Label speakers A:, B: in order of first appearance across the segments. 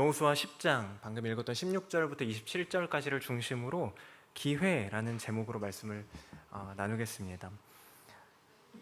A: 여호수아 10장 방금 읽었던 16절부터 27절까지를 중심으로 기회라는 제목으로 말씀을 나누겠습니다.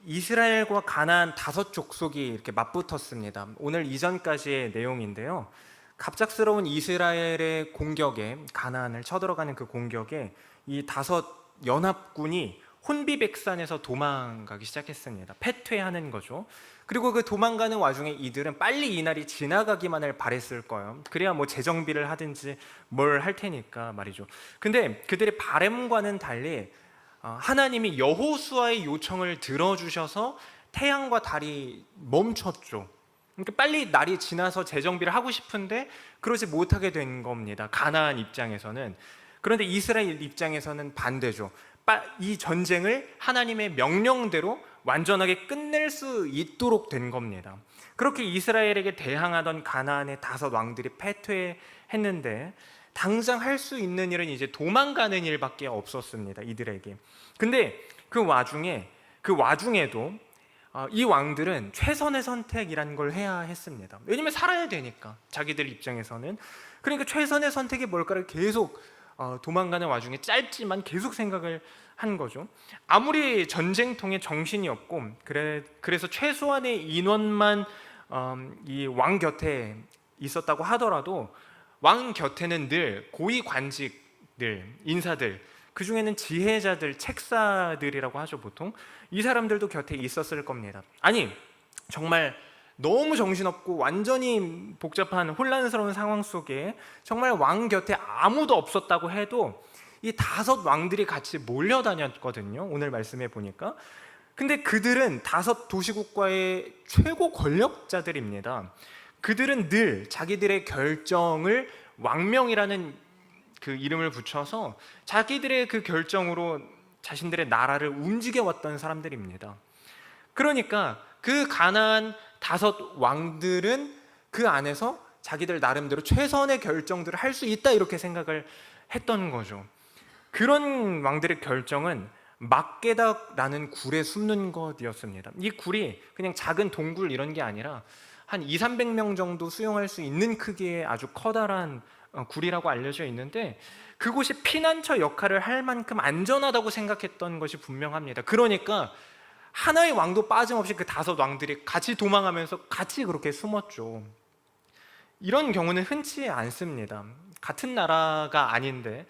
A: 이스라엘과 가나안 5족속이 이렇게 맞붙었습니다. 오늘 이전까지의 내용인데요. 갑작스러운 이스라엘의 공격에, 가나안을 쳐들어가는 그 공격에 이 5 연합군이 혼비백산에서 도망가기 시작했습니다. 패퇴하는 거죠. 그리고 그 도망가는 와중에 이들은 빨리 이날이 지나가기만을 바랬을 거예요. 그래야 뭐 재정비를 하든지 뭘 할 테니까 말이죠. 근데 그들의 바람과는 달리 하나님이 여호수아의 요청을 들어주셔서 태양과 달이 멈췄죠. 그러니까 빨리 날이 지나서 재정비를 하고 싶은데 그러지 못하게 된 겁니다. 가나안 입장에서는. 그런데 이스라엘 입장에서는 반대죠. 이 전쟁을 하나님의 명령대로 완전하게 끝낼 수 있도록 된 겁니다. 그렇게 이스라엘에게 대항하던 가나안의 5 왕들이 패퇴했는데 당장 할 수 있는 일은 이제 도망가는 일밖에 없었습니다. 이들에게. 근데 그 와중에도 이 왕들은 최선의 선택이라는 걸 해야 했습니다. 왜냐면 살아야 되니까, 자기들 입장에서는. 그러니까 최선의 선택이 뭘까를 계속 도망가는 와중에 짧지만 계속 생각을 한 거죠. 아무리 전쟁통에 정신이 없고 그래서 최소한의 인원만 이 왕 곁에 있었다고 하더라도 왕 곁에는 늘 고위 관직들, 인사들, 그 중에는 지혜자들, 책사들이라고 하죠 보통. 이 사람들도 곁에 있었을 겁니다. 아니 정말 너무 정신없고 완전히 복잡한 혼란스러운 상황 속에 정말 왕 곁에 아무도 없었다고 해도 이 5 왕들이 같이 몰려다녔거든요. 오늘 말씀해 보니까. 근데 그들은 5 도시국가의 최고 권력자들입니다. 그들은 늘 자기들의 결정을 왕명이라는 그 이름을 붙여서 자기들의 그 결정으로 자신들의 나라를 움직여왔던 사람들입니다. 그러니까 그 가나안 5 왕들은 그 안에서 자기들 나름대로 최선의 결정들을 할 수 있다 이렇게 생각을 했던 거죠. 그런 왕들의 결정은 막게다라는 굴에 숨는 것이었습니다. 이 굴이 그냥 작은 동굴 이런 게 아니라 한 200~300명 정도 수용할 수 있는 크기의 아주 커다란 굴이라고 알려져 있는데 그곳이 피난처 역할을 할 만큼 안전하다고 생각했던 것이 분명합니다. 그러니까 하나의 왕도 빠짐없이 그 5 왕들이 같이 도망하면서 같이 그렇게 숨었죠. 이런 경우는 흔치 않습니다. 같은 나라가 아닌데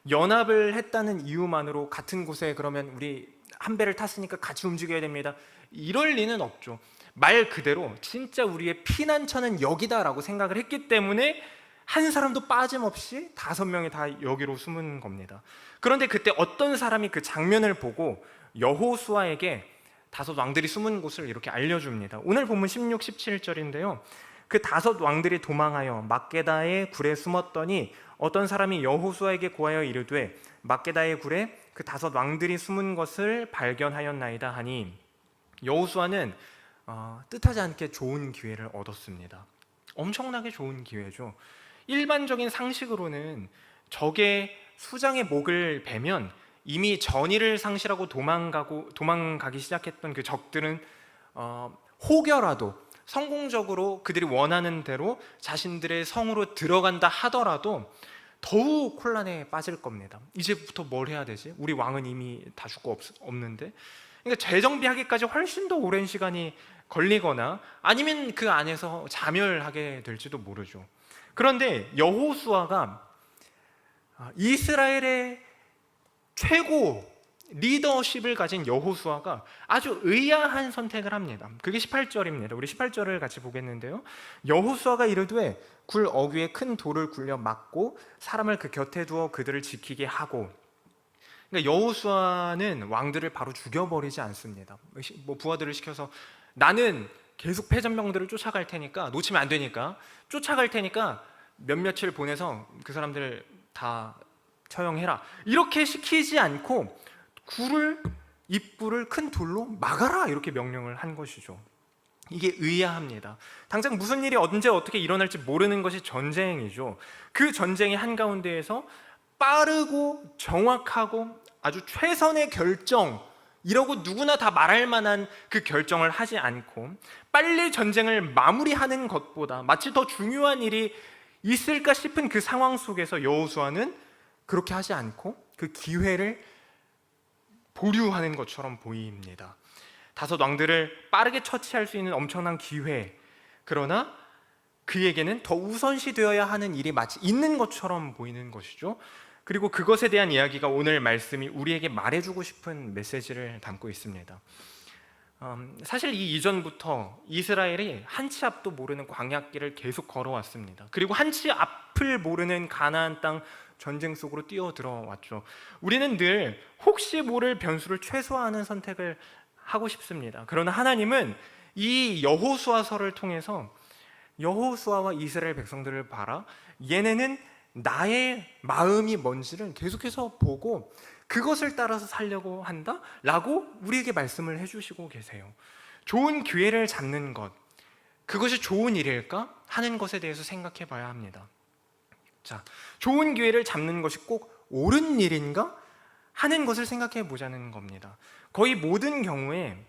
A: 연합을 했다는 이유만으로 같은 곳에 그러면 우리 한 배를 탔으니까 같이 움직여야 됩니다, 이럴 리는 없죠. 말 그대로 진짜 우리의 피난처는 여기다라고 생각을 했기 때문에 한 사람도 빠짐없이 5명이 다 여기로 숨은 겁니다. 그런데 그때 어떤 사람이 그 장면을 보고 여호수아에게 5 왕들이 숨은 곳을 이렇게 알려줍니다. 오늘 본문 16, 17절인데요. 그 5 왕들이 도망하여 막게다의 굴에 숨었더니 어떤 사람이 여호수아에게 고하여 이르되 막게다의 굴에 그 5 왕들이 숨은 것을 발견하였나이다 하니 여호수아는 뜻하지 않게 좋은 기회를 얻었습니다. 엄청나게 좋은 기회죠. 일반적인 상식으로는 적의 수장의 목을 베면 이미 전의를 상실하고 도망가기 시작했던 그 적들은 혹여라도 성공적으로 그들이 원하는 대로 자신들의 성으로 들어간다 하더라도 더욱 혼란에 빠질 겁니다. 이제부터 뭘 해야 되지? 우리 왕은 이미 다 죽고 없는데. 그러니까 재정비하기까지 훨씬 더 오랜 시간이 걸리거나 아니면 그 안에서 자멸하게 될지도 모르죠. 그런데 여호수아가 이스라엘의 최고 리더십을 가진 여호수아가 아주 의아한 선택을 합니다. 그게 18절입니다. 우리 18절을 같이 보겠는데요. 여호수아가 이르되 굴 어귀에 큰 돌을 굴려 막고 사람을 그 곁에 두어 그들을 지키게 하고. 그러니까 여호수아는 왕들을 바로 죽여버리지 않습니다. 뭐 부하들을 시켜서 나는 계속 패전병들을 쫓아갈 테니까, 놓치면 안 되니까 쫓아갈 테니까 며칠 보내서 그 사람들을 다 처형해라, 이렇게 시키지 않고 입구를 큰 돌로 막아라 이렇게 명령을 한 것이죠. 이게 의아합니다. 당장 무슨 일이 언제 어떻게 일어날지 모르는 것이 전쟁이죠. 그 전쟁의 한가운데에서 빠르고 정확하고 아주 최선의 결정, 이러고 누구나 다 말할 만한 그 결정을 하지 않고 빨리 전쟁을 마무리하는 것보다 마치 더 중요한 일이 있을까 싶은 그 상황 속에서 여호수아는 그렇게 하지 않고 그 기회를 보류하는 것처럼 보입니다. 다섯 왕들을 빠르게 처치할 수 있는 엄청난 기회, 그러나 그에게는 더 우선시되어야 하는 일이 마치 있는 것처럼 보이는 것이죠. 그리고 그것에 대한 이야기가 오늘 말씀이 우리에게 말해주고 싶은 메시지를 담고 있습니다. 사실 이 이전부터 이스라엘이 한 치 앞도 모르는 광야길을 계속 걸어왔습니다. 그리고 한 치 앞을 모르는 가나안 땅 전쟁 속으로 뛰어들어왔죠. 우리는 늘 혹시 모를 변수를 최소화하는 선택을 하고 싶습니다. 그러나 하나님은 이 여호수아서를 통해서 여호수아와 이스라엘 백성들을 봐라, 얘네는 나의 마음이 뭔지를 계속해서 보고 그것을 따라서 살려고 한다 라고 우리에게 말씀을 해주시고 계세요. 좋은 기회를 잡는 것, 그것이 좋은 일일까 하는 것에 대해서 생각해 봐야 합니다. 자, 좋은 기회를 잡는 것이 꼭 옳은 일인가 하는 것을 생각해 보자는 겁니다. 거의 모든 경우에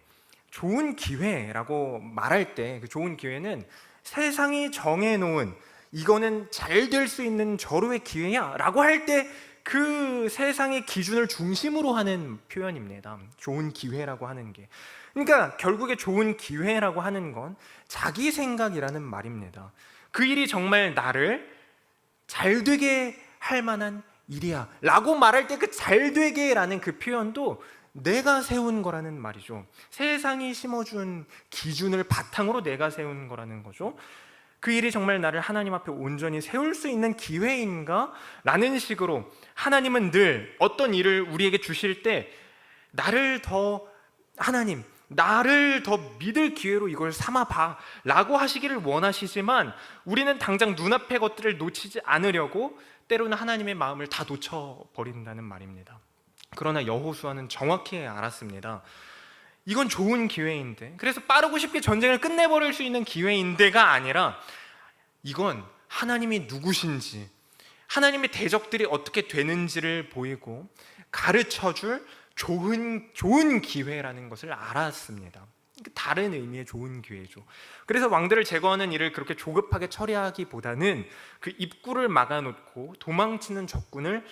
A: 좋은 기회라고 말할 때 그 좋은 기회는 세상이 정해놓은 이거는 잘 될 수 있는 절호의 기회야 라고 할 때 그 세상의 기준을 중심으로 하는 표현입니다. 좋은 기회라고 하는 게. 그러니까 결국에 좋은 기회라고 하는 건 자기 생각이라는 말입니다. 그 일이 정말 나를 잘 되게 할 만한 일이야 라고 말할 때 그 잘 되게 라는 그 표현도 내가 세운 거라는 말이죠. 세상이 심어준 기준을 바탕으로 내가 세운 거라는 거죠. 그 일이 정말 나를 하나님 앞에 온전히 세울 수 있는 기회인가? 라는 식으로 하나님은 늘 어떤 일을 우리에게 주실 때 하나님 나를 더 믿을 기회로 이걸 삼아봐 라고 하시기를 원하시지만 우리는 당장 눈앞의 것들을 놓치지 않으려고 때로는 하나님의 마음을 다 놓쳐버린다는 말입니다. 그러나 여호수아는 정확히 알았습니다. 이건 좋은 기회인데, 그래서 빠르고 쉽게 전쟁을 끝내버릴 수 있는 기회인데가 아니라 이건 하나님이 누구신지, 하나님의 대적들이 어떻게 되는지를 보이고 가르쳐줄 좋은 기회라는 것을 알았습니다. 다른 의미의 좋은 기회죠. 그래서 왕들을 제거하는 일을 그렇게 조급하게 처리하기보다는 그 입구를 막아놓고 도망치는 적군을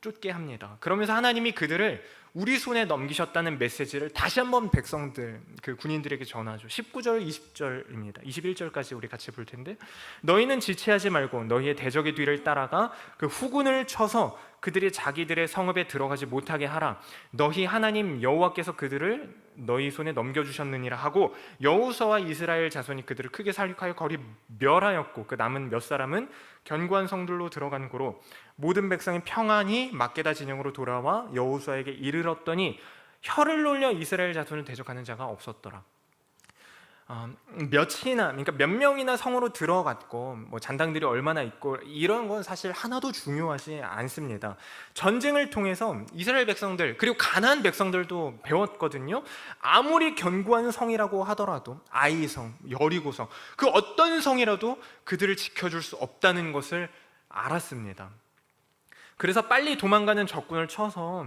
A: 쫓게 합니다. 그러면서 하나님이 그들을 우리 손에 넘기셨다는 메시지를 다시 한번 백성들, 그 군인들에게 전하죠. 19절, 20절입니다. 21절까지 우리 같이 볼 텐데, 너희는 지체하지 말고 너희의 대적의 뒤를 따라가 그 후군을 쳐서 그들이 자기들의 성읍에 들어가지 못하게 하라. 너희 하나님 여호와께서 그들을 너희 손에 넘겨주셨느니라 하고, 여호수아와 이스라엘 자손이 그들을 크게 살육하여 거리 멸하였고 그 남은 몇 사람은 견고한 성들로 들어간 고로 모든 백성이 평안히 막게다 진영으로 돌아와 여호수아에게 이르렀더니 혀를 놀려 이스라엘 자손을 대적하는 자가 없었더라. 그러니까 몇 명이나 성으로 들어갔고 뭐 잔당들이 얼마나 있고 이런 건 사실 하나도 중요하지 않습니다. 전쟁을 통해서 이스라엘 백성들 그리고 가나안 백성들도 배웠거든요. 아무리 견고한 성이라고 하더라도 아이성, 여리고성, 그 어떤 성이라도 그들을 지켜줄 수 없다는 것을 알았습니다. 그래서 빨리 도망가는 적군을 쳐서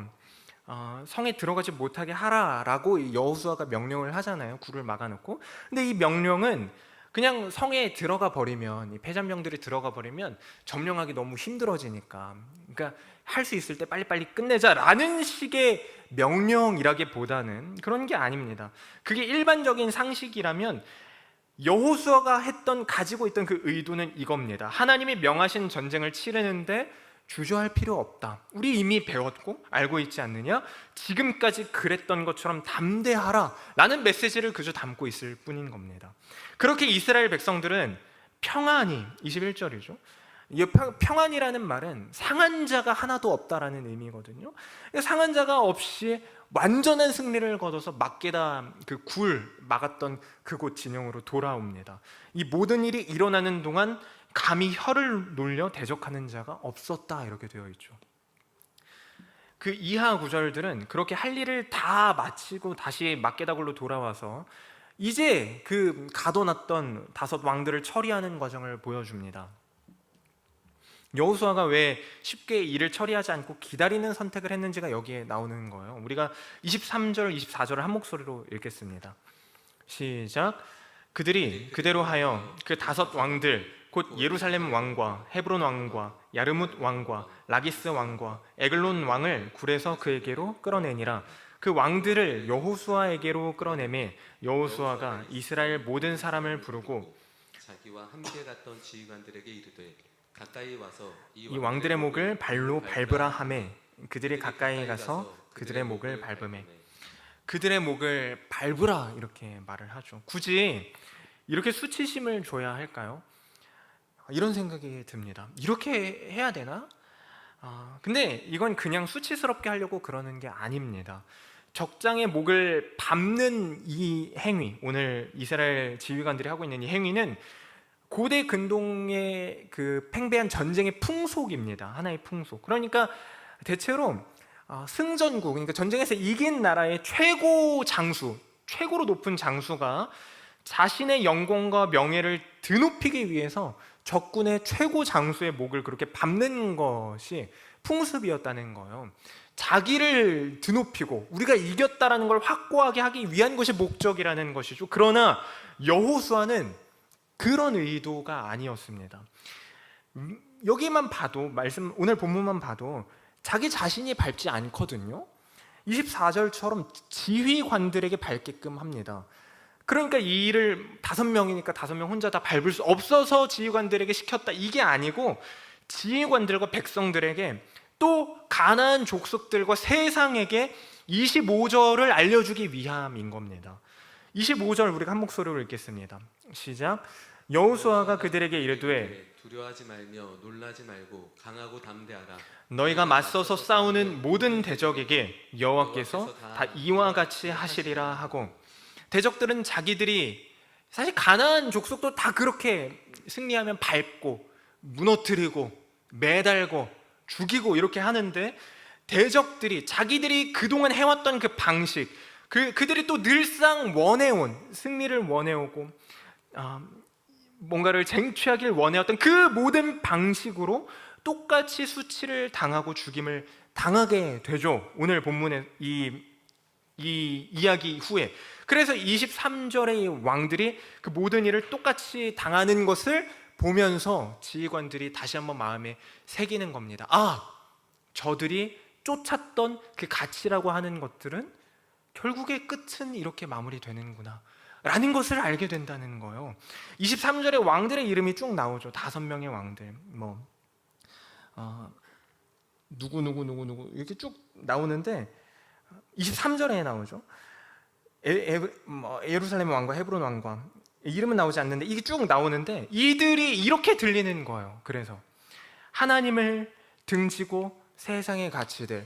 A: 성에 들어가지 못하게 하라라고 여호수아가 명령을 하잖아요. 굴을 막아놓고. 근데 이 명령은 그냥 성에 들어가 버리면, 이 패잔병들이 들어가 버리면 점령하기 너무 힘들어지니까, 그러니까 할 수 있을 때 빨리빨리 끝내자라는 식의 명령이라기보다는 그런 게 아닙니다. 그게 일반적인 상식이라면 여호수아가 가지고 있던 그 의도는 이겁니다. 하나님이 명하신 전쟁을 치르는데 주저할 필요 없다. 우리 이미 배웠고 알고 있지 않느냐? 지금까지 그랬던 것처럼 담대하라 라는 메시지를 그저 담고 있을 뿐인 겁니다. 그렇게 이스라엘 백성들은 평안히, 21절이죠. 평안이라는 말은 상한 자가 하나도 없다라는 의미거든요. 상한 자가 없이 완전한 승리를 거둬서 막게다 그 굴 막았던 그곳 진영으로 돌아옵니다. 이 모든 일이 일어나는 동안 감히 혀를 놀려 대적하는 자가 없었다 이렇게 되어 있죠. 그 이하 구절들은 그렇게 할 일을 다 마치고 다시 막게다굴로 돌아와서 이제 그 가둬놨던 다섯 왕들을 처리하는 과정을 보여줍니다. 여호수아가 왜 쉽게 일을 처리하지 않고 기다리는 선택을 했는지가 여기에 나오는 거예요. 우리가 23절, 24절을 한 목소리로 읽겠습니다. 시작. 그들이 그대로 하여 그 다섯 왕들 곧 예루살렘 왕과 헤브론 왕과 야르뭇 왕과 라기스 왕과 에글론 왕을 굴에서 그에게로 끌어내니라. 그 왕들을 여호수아에게로 끌어내매 여호수아가 이스라엘 모든 사람을 부르고
B: 자기와 함께 갔던 지휘관들에게 이르되 가까이 와서
A: 이 왕들의 목을 발로 밟으라 하매 그들이 가까이 가서 그들의 목을 밟으매. 그들의 목을 밟으라 이렇게 말을 하죠. 굳이 이렇게 수치심을 줘야 할까요? 이런 생각이 듭니다. 이렇게 해야 되나? 근데 이건 그냥 수치스럽게 하려고 그러는 게 아닙니다. 적장의 목을 밟는 이 행위, 오늘 이스라엘 지휘관들이 하고 있는 이 행위는 고대 근동의 그 팽배한 전쟁의 풍속입니다. 하나의 풍속. 그러니까 대체로 승전국, 그러니까 전쟁에서 이긴 나라의 최고 장수, 최고로 높은 장수가 자신의 영광과 명예를 드높이기 위해서 적군의 최고 장수의 목을 그렇게 밟는 것이 풍습이었다는 거예요. 자기를 드높이고 우리가 이겼다라는 걸 확고하게 하기 위한 것이 목적이라는 것이죠. 그러나 여호수아는 그런 의도가 아니었습니다. 여기만 봐도 오늘 본문만 봐도 자기 자신이 밟지 않거든요. 24절처럼 지휘관들에게 밟게끔 합니다. 그러니까 이 일을 5명이니까 5명 혼자 다 밟을 수 없어서 지휘관들에게 시켰다, 이게 아니고 지휘관들과 백성들에게 또 가나안 족속들과 세상에게 25절을 알려주기 위함인 겁니다. 25절 우리가 한 목소리로 읽겠습니다. 시작. 여호수아가 그들에게 이르되
B: 두려워하지 말며 놀라지 말고 강하고 담대하라.
A: 너희가 맞서서 싸우는 모든 대적에게 여호와께서 다 이와 같이 하시리라 하고, 대적들은 자기들이 사실 가나안 족속도 다 그렇게 승리하면 밟고 무너뜨리고 매달고 죽이고 이렇게 하는데, 대적들이 자기들이 그동안 해왔던 그 방식, 그들이 또 늘상 원해온 승리를 원해오고 뭔가를 쟁취하길 원해왔던 그 모든 방식으로 똑같이 수치를 당하고 죽임을 당하게 되죠. 오늘 본문의 이 이야기 후에. 그래서 23절의 왕들이 그 모든 일을 똑같이 당하는 것을 보면서 지휘관들이 다시 한번 마음에 새기는 겁니다. 저들이 쫓았던 그 가치라고 하는 것들은 결국의 끝은 이렇게 마무리되는구나 라는 것을 알게 된다는 거예요. 23절에 왕들의 이름이 쭉 나오죠. 5명의 왕들, 누구 이렇게 쭉 나오는데 23절에 나오죠. 예루살렘 왕과 헤브론 왕과, 이름은 나오지 않는데 이게 쭉 나오는데 이들이 이렇게 들리는 거예요. 그래서 하나님을 등지고 세상의 가치들,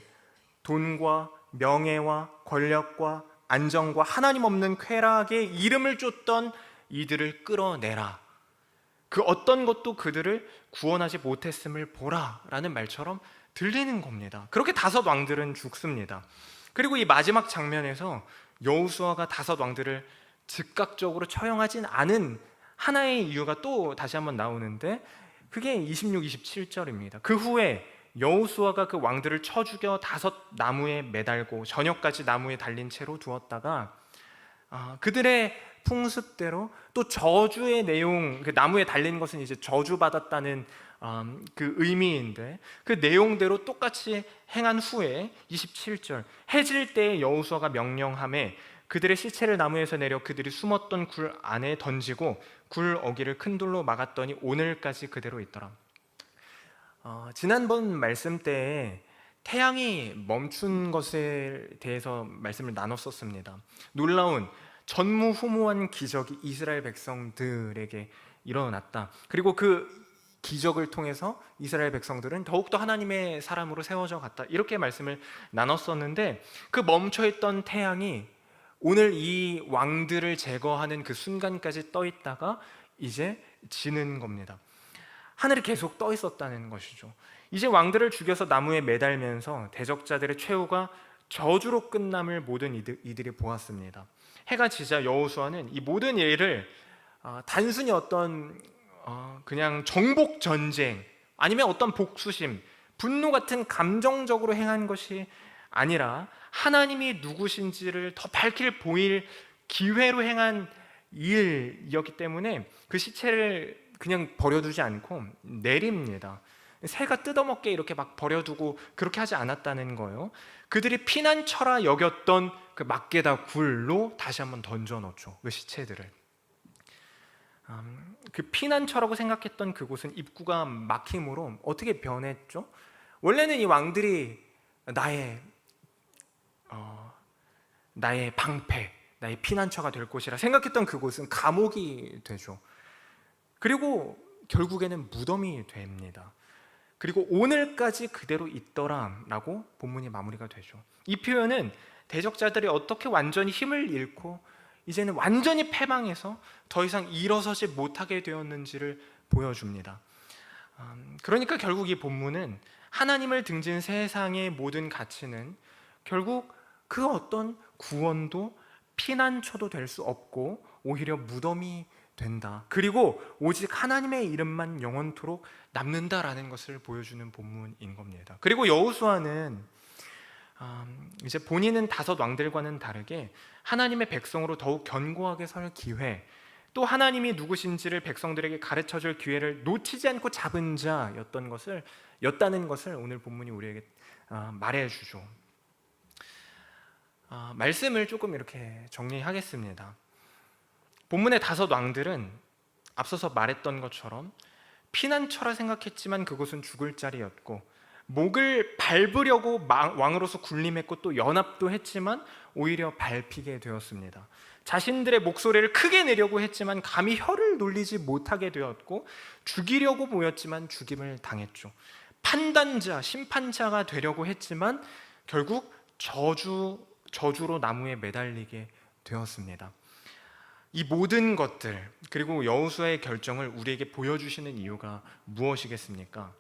A: 돈과 명예와 권력과 안정과 하나님 없는 쾌락에 이름을 쫓던 이들을 끌어내라. 그 어떤 것도 그들을 구원하지 못했음을 보라 라는 말처럼 들리는 겁니다. 그렇게 5 왕들은 죽습니다. 그리고 이 마지막 장면에서 여호수아가 5 왕들을 즉각적으로 처형하진 않은 하나의 이유가 또 다시 한번 나오는데, 그게 26, 27절입니다. 그 후에 여호수아가 그 왕들을 쳐 죽여 5 나무에 매달고 저녁까지 나무에 달린 채로 두었다가 그들의 풍습대로 또 저주의 내용, 그 나무에 달린 것은 이제 저주받았다는 그 의미인데, 그 내용대로 똑같이 행한 후에 27절, 해질 때에 여호수아가 명령하매 그들의 시체를 나무에서 내려 그들이 숨었던 굴 안에 던지고 굴 어기를 큰 돌로 막았더니 오늘까지 그대로 있더라. 지난번 말씀 때에 태양이 멈춘 것에 대해서 말씀을 나눴었습니다. 놀라운 전무후무한 기적이 이스라엘 백성들에게 일어났다. 그리고 그 기적을 통해서 이스라엘 백성들은 더욱더 하나님의 사람으로 세워져 갔다. 이렇게 말씀을 나눴었는데, 그 멈춰있던 태양이 오늘 이 왕들을 제거하는 그 순간까지 떠 있다가 이제 지는 겁니다. 하늘이 계속 떠 있었다는 것이죠. 이제 왕들을 죽여서 나무에 매달면서 대적자들의 최후가 저주로 끝남을 모든 이들이 보았습니다. 해가 지자 여호수아는 이 모든 일을 단순히 어떤 그냥 정복 전쟁 아니면 어떤 복수심, 분노 같은 감정적으로 행한 것이 아니라 하나님이 누구신지를 더 밝힐 보일 기회로 행한 일이었기 때문에 그 시체를 그냥 버려두지 않고 내립니다. 새가 뜯어먹게 이렇게 막 버려두고 그렇게 하지 않았다는 거예요. 그들이 피난처라 여겼던 그 막게다 굴로 다시 한번 던져놓죠. 그 시체들을. 그 피난처라고 생각했던 그곳은 입구가 막힘으로 어떻게 변했죠? 원래는 이 왕들이 나의 방패, 나의 피난처가 될 곳이라 생각했던 그곳은 감옥이 되죠. 그리고 결국에는 무덤이 됩니다. 그리고 오늘까지 그대로 있더라라고 본문이 마무리가 되죠. 이 표현은 대적자들이 어떻게 완전히 힘을 잃고 이제는 완전히 패망해서 더 이상 일어서지 못하게 되었는지를 보여줍니다. 그러니까 결국 이 본문은 하나님을 등진 세상의 모든 가치는 결국 그 어떤 구원도 피난처도 될 수 없고 오히려 무덤이 된다. 그리고 오직 하나님의 이름만 영원토록 남는다라는 것을 보여주는 본문인 겁니다. 그리고 여호수아는 이제 본인은 다섯 왕들과는 다르게 하나님의 백성으로 더욱 견고하게 설 기회, 또 하나님이 누구신지를 백성들에게 가르쳐줄 기회를 놓치지 않고 잡은 자였다는 것을 오늘 본문이 우리에게 말해주죠. 말씀을 조금 이렇게 정리하겠습니다. 본문의 다섯 왕들은 앞서서 말했던 것처럼 피난처라 생각했지만 그곳은 죽을 자리였고, 목을 밟으려고 왕으로서 군림했고 또 연합도 했지만 오히려 밟히게 되었습니다. 자신들의 목소리를 크게 내려고 했지만 감히 혀를 놀리지 못하게 되었고, 죽이려고 모였지만 죽임을 당했죠. 판단자, 심판자가 되려고 했지만 결국 저주로 나무에 매달리게 되었습니다. 이 모든 것들, 그리고 여호수아의 결정을 우리에게 보여주시는 이유가 무엇이겠습니까?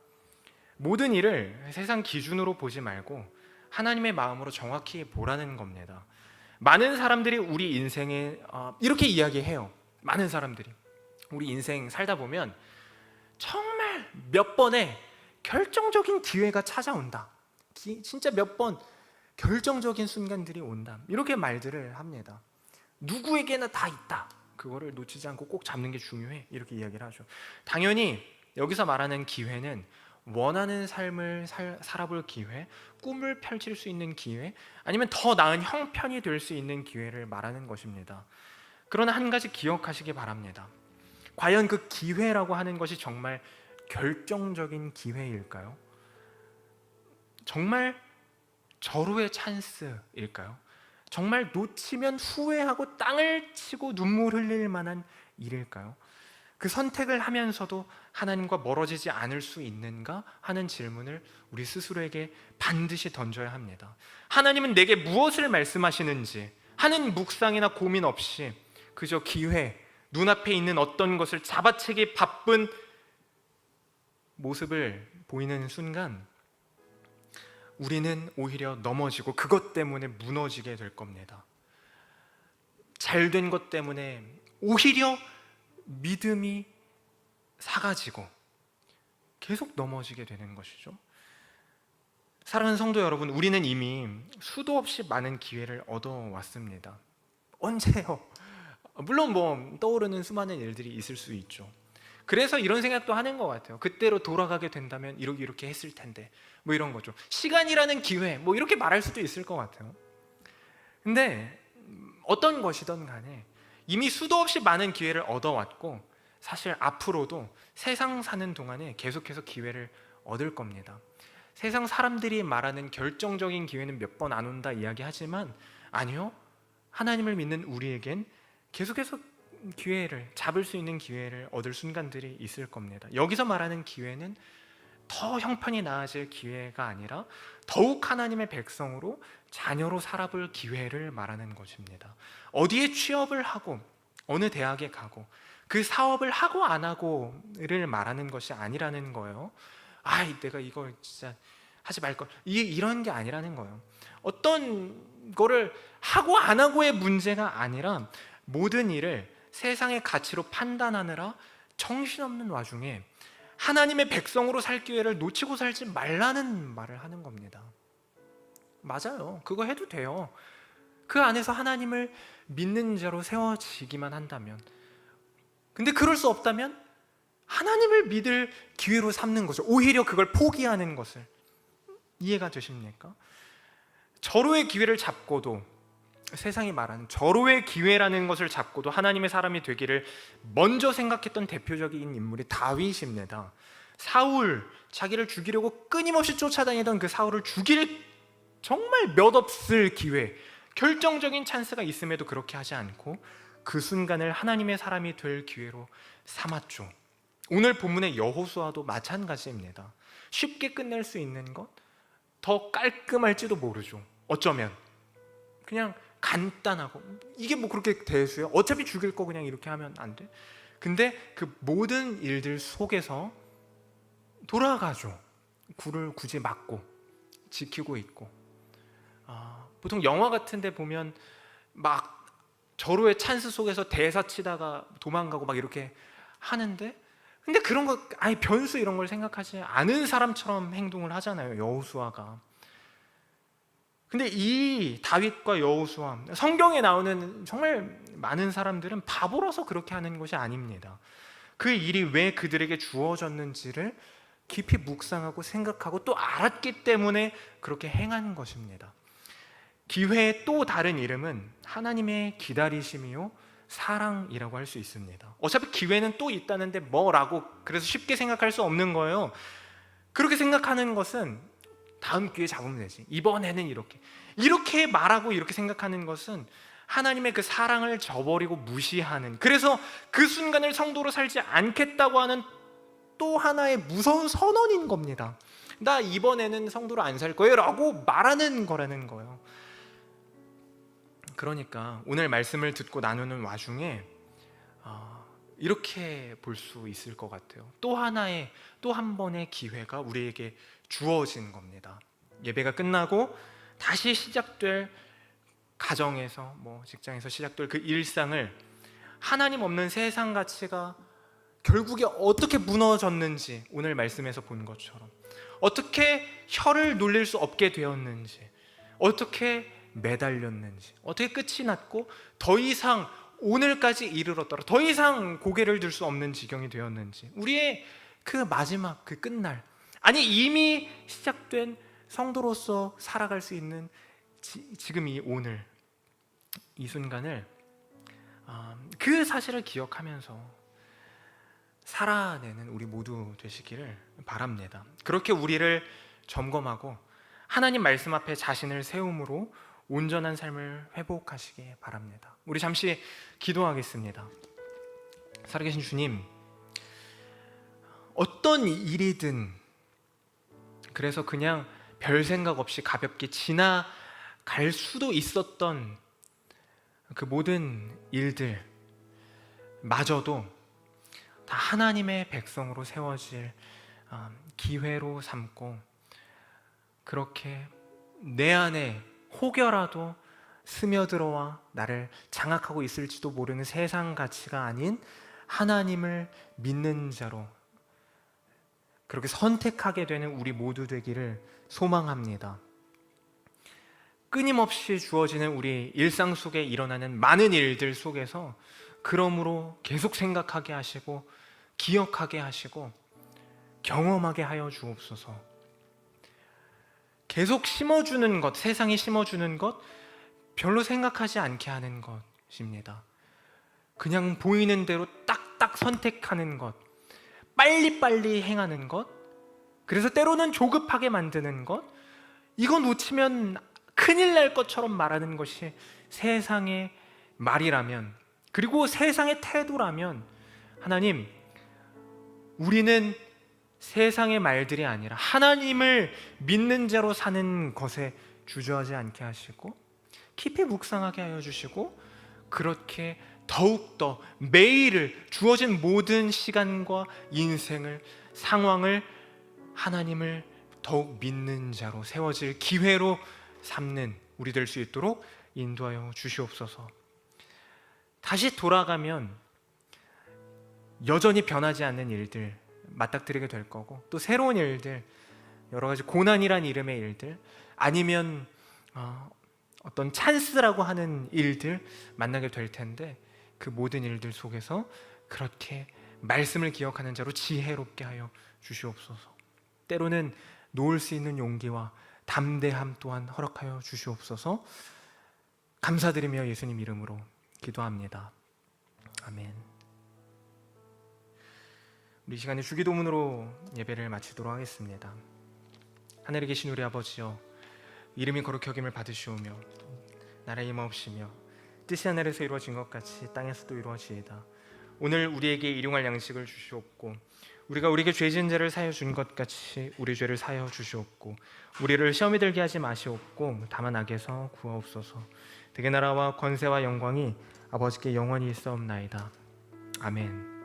A: 모든 일을 세상 기준으로 보지 말고 하나님의 마음으로 정확히 보라는 겁니다. 많은 사람들이 우리 인생에 이렇게 이야기해요. 많은 사람들이 우리 인생 살다 보면 정말 몇 번의 결정적인 기회가 찾아온다. 진짜 몇 번 결정적인 순간들이 온다. 이렇게 말들을 합니다. 누구에게나 다 있다. 그거를 놓치지 않고 꼭 잡는 게 중요해. 이렇게 이야기를 하죠. 당연히 여기서 말하는 기회는 원하는 삶을 살아볼 기회, 꿈을 펼칠 수 있는 기회, 아니면 더 나은 형편이 될 수 있는 기회를 말하는 것입니다. 그러나 한 가지 기억하시기 바랍니다. 과연 그 기회라고 하는 것이 정말 결정적인 기회일까요? 정말 절호의 찬스일까요? 정말 놓치면 후회하고 땅을 치고 눈물 흘릴 만한 일일까요? 그 선택을 하면서도 하나님과 멀어지지 않을 수 있는가 하는 질문을 우리 스스로에게 반드시 던져야 합니다. 하나님은 내게 무엇을 말씀하시는지 하는 묵상이나 고민 없이 그저 기회, 눈앞에 있는 어떤 것을 잡아채기 바쁜 모습을 보이는 순간 우리는 오히려 넘어지고 그것 때문에 무너지게 될 겁니다. 잘된 것 때문에 오히려 믿음이 사가지고 계속 넘어지게 되는 것이죠. 사랑하는 성도 여러분, 우리는 이미 수도 없이 많은 기회를 얻어왔습니다. 언제요? 물론 떠오르는 수많은 일들이 있을 수 있죠. 그래서 이런 생각도 하는 것 같아요. 그때로 돌아가게 된다면 이렇게 했을 텐데, 이런 거죠. 시간이라는 기회, 이렇게 말할 수도 있을 것 같아요. 근데 어떤 것이든 간에 이미 수도 없이 많은 기회를 얻어왔고, 사실 앞으로도 세상 사는 동안에 계속해서 기회를 얻을 겁니다. 세상 사람들이 말하는 결정적인 기회는 몇 번 안 온다 이야기하지만 아니요, 하나님을 믿는 우리에겐 계속해서 기회를 잡을 수 있는 기회를 얻을 순간들이 있을 겁니다. 여기서 말하는 기회는 더 형편이 나아질 기회가 아니라 더욱 하나님의 백성으로 자녀로 살아볼 기회를 말하는 것입니다. 어디에 취업을 하고 어느 대학에 가고 그 사업을 하고 안 하고를 말하는 것이 아니라는 거예요. 내가 이거 진짜 하지 말걸, 이런 게 아니라는 거예요. 어떤 거를 하고 안 하고의 문제가 아니라 모든 일을 세상의 가치로 판단하느라 정신없는 와중에 하나님의 백성으로 살 기회를 놓치고 살지 말라는 말을 하는 겁니다. 맞아요. 그거 해도 돼요. 그 안에서 하나님을 믿는 자로 세워지기만 한다면. 근데 그럴 수 없다면 하나님을 믿을 기회로 삼는 거죠. 오히려 그걸 포기하는 것을. 이해가 되십니까? 절호의 기회를 잡고도, 세상이 말하는 절호의 기회라는 것을 잡고도 하나님의 사람이 되기를 먼저 생각했던 대표적인 인물이 다윗입니다. 사울, 자기를 죽이려고 끊임없이 쫓아다니던 그 사울을 죽일 정말 몇 없을 기회, 결정적인 찬스가 있음에도 그렇게 하지 않고 그 순간을 하나님의 사람이 될 기회로 삼았죠. 오늘 본문의 여호수아도 마찬가지입니다. 쉽게 끝낼 수 있는 것, 더 깔끔할지도 모르죠. 어쩌면 그냥 간단하고, 이게 뭐 그렇게 대수요? 어차피 죽일 거 그냥 이렇게 하면 안 돼? 근데 그 모든 일들 속에서 돌아가죠. 굴을 굳이 막고 지키고 있고. 보통 영화 같은 데 보면 막 절호의 찬스 속에서 대사 치다가 도망가고 막 이렇게 하는데, 근데 그런 거 아예 변수 이런 걸 생각하지 않은 사람처럼 행동을 하잖아요, 여호수아가. 근데 이 다윗과 여호수아, 성경에 나오는 정말 많은 사람들은 바보라서 그렇게 하는 것이 아닙니다. 그 일이 왜 그들에게 주어졌는지를 깊이 묵상하고 생각하고 또 알았기 때문에 그렇게 행한 것입니다. 기회의 또 다른 이름은 하나님의 기다리심이요 사랑이라고 할 수 있습니다. 어차피 기회는 또 있다는데 뭐라고, 그래서 쉽게 생각할 수 없는 거예요. 그렇게 생각하는 것은 다음 기회 잡으면 되지, 이번에는 이렇게 말하고 이렇게 생각하는 것은 하나님의 그 사랑을 저버리고 무시하는, 그래서 그 순간을 성도로 살지 않겠다고 하는 또 하나의 무서운 선언인 겁니다. 나 이번에는 성도로 안 살 거예요 라고 말하는 거라는 거예요. 그러니까 오늘 말씀을 듣고 나누는 와중에 이렇게 볼 수 있을 것 같아요. 또 한 번의 기회가 우리에게 주어진 겁니다. 예배가 끝나고 다시 시작될 가정에서, 직장에서 시작될 그 일상을 하나님 없는 세상 가치가 결국에 어떻게 무너졌는지, 오늘 말씀에서 본 것처럼 어떻게 혀를 놀릴 수 없게 되었는지, 어떻게 매달렸는지, 어떻게 끝이 났고 더 이상 오늘까지 이르렀더라 더 이상 고개를 들 수 없는 지경이 되었는지, 우리의 그 마지막, 그 끝날, 아니 이미 시작된 성도로서 살아갈 수 있는 지금 이 오늘, 이 순간을 그 사실을 기억하면서 살아내는 우리 모두 되시기를 바랍니다. 그렇게 우리를 점검하고 하나님 말씀 앞에 자신을 세움으로 온전한 삶을 회복하시기 바랍니다. 우리 잠시 기도하겠습니다. 살아계신 주님, 어떤 일이든 그래서 그냥 별 생각 없이 가볍게 지나갈 수도 있었던 그 모든 일들 마저도 다 하나님의 백성으로 세워질 기회로 삼고, 그렇게 내 안에 혹여라도 스며들어와 나를 장악하고 있을지도 모르는 세상 가치가 아닌 하나님을 믿는 자로 그렇게 선택하게 되는 우리 모두 되기를 소망합니다. 끊임없이 주어지는 우리 일상 속에 일어나는 많은 일들 속에서 그러므로 계속 생각하게 하시고 기억하게 하시고 경험하게 하여 주옵소서. 계속 심어주는 것, 세상이 심어주는 것 별로 생각하지 않게 하는 것입니다. 그냥 보이는 대로 딱딱 선택하는 것, 빨리빨리 행하는 것, 그래서 때로는 조급하게 만드는 것, 이거 놓치면 큰일 날 것처럼 말하는 것이 세상의 말이라면, 그리고 세상의 태도라면, 하나님, 우리는 세상의 말들이 아니라 하나님을 믿는 자로 사는 것에 주저하지 않게 하시고 깊이 묵상하게 하여 주시고, 그렇게 더욱더 매일을, 주어진 모든 시간과 인생을, 상황을 하나님을 더욱 믿는 자로 세워질 기회로 삼는 우리 될 수 있도록 인도하여 주시옵소서. 다시 돌아가면 여전히 변하지 않는 일들 맞닥뜨리게 될 거고, 또 새로운 일들, 여러 가지 고난이란 이름의 일들, 아니면 어떤 찬스라고 하는 일들 만나게 될 텐데, 그 모든 일들 속에서 그렇게 말씀을 기억하는 자로 지혜롭게 하여 주시옵소서. 때로는 놓을 수 있는 용기와 담대함 또한 허락하여 주시옵소서. 감사드리며 예수님 이름으로 기도합니다. 아멘. 우리 시간에 주기도문으로 예배를 마치도록 하겠습니다. 하늘에 계신 우리 아버지여, 이름이 거룩히 여김을 받으시오며 나라의 임하옵시며 뜻이 하늘에서 이루어진 것 같이 땅에서도 이루어지이다. 오늘 우리에게 일용할 양식을 주시옵고 우리가 우리에게 죄 지은 자를 사하여 준 것 같이 우리 죄를 사하여 주시옵고 우리를 시험에 들게 하지 마시옵고 다만 악에서 구하옵소서. 대개 나라와 권세와 영광이 아버지께 영원히 있사옵나이다. 아멘.